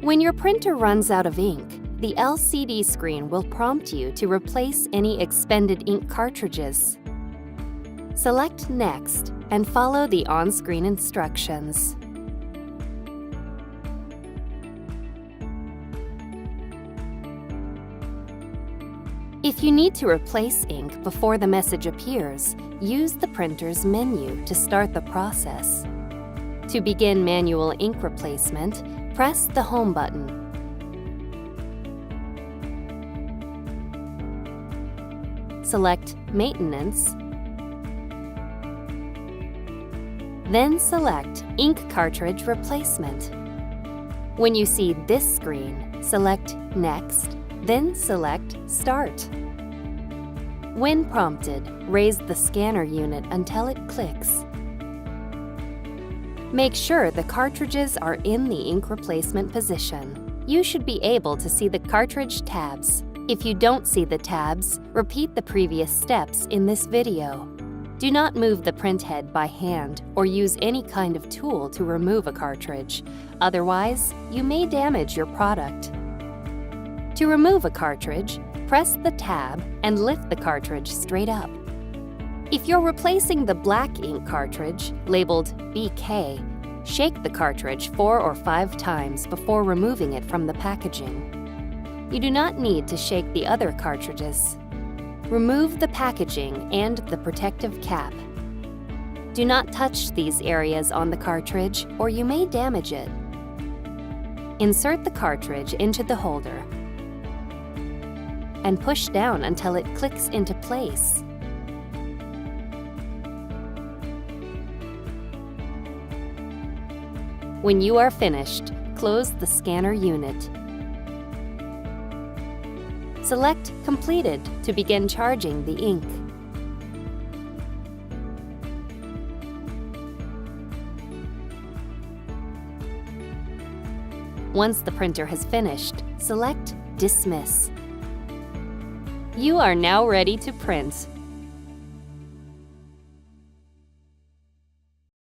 When your printer runs out of ink, the LCD screen will prompt you to replace any expended ink cartridges. Select Next and follow the on-screen instructions. If you need to replace ink before the message appears, use the printer's menu to start the process. To begin manual ink replacement, press the Home button. Select Maintenance, then select Ink Cartridge Replacement. When you see this screen, select Next, then select Start. When prompted, raise the scanner unit until it clicks. Make sure the cartridges are in the ink replacement position. You should be able to see the cartridge tabs. If you don't see the tabs, repeat the previous steps in this video. Do not move the print head by hand or use any kind of tool to remove a cartridge. Otherwise, you may damage your product. To remove a cartridge, press the tab and lift the cartridge straight up. If you're replacing the black ink cartridge, labeled BK, shake the cartridge 4 or 5 times before removing it from the packaging. You do not need to shake the other cartridges. Remove the packaging and the protective cap. Do not touch these areas on the cartridge or you may damage it. Insert the cartridge into the holder and push down until it clicks into place. When you are finished, close the scanner unit. Select Completed to begin charging the ink. Once the printer has finished, select Dismiss. You are now ready to print.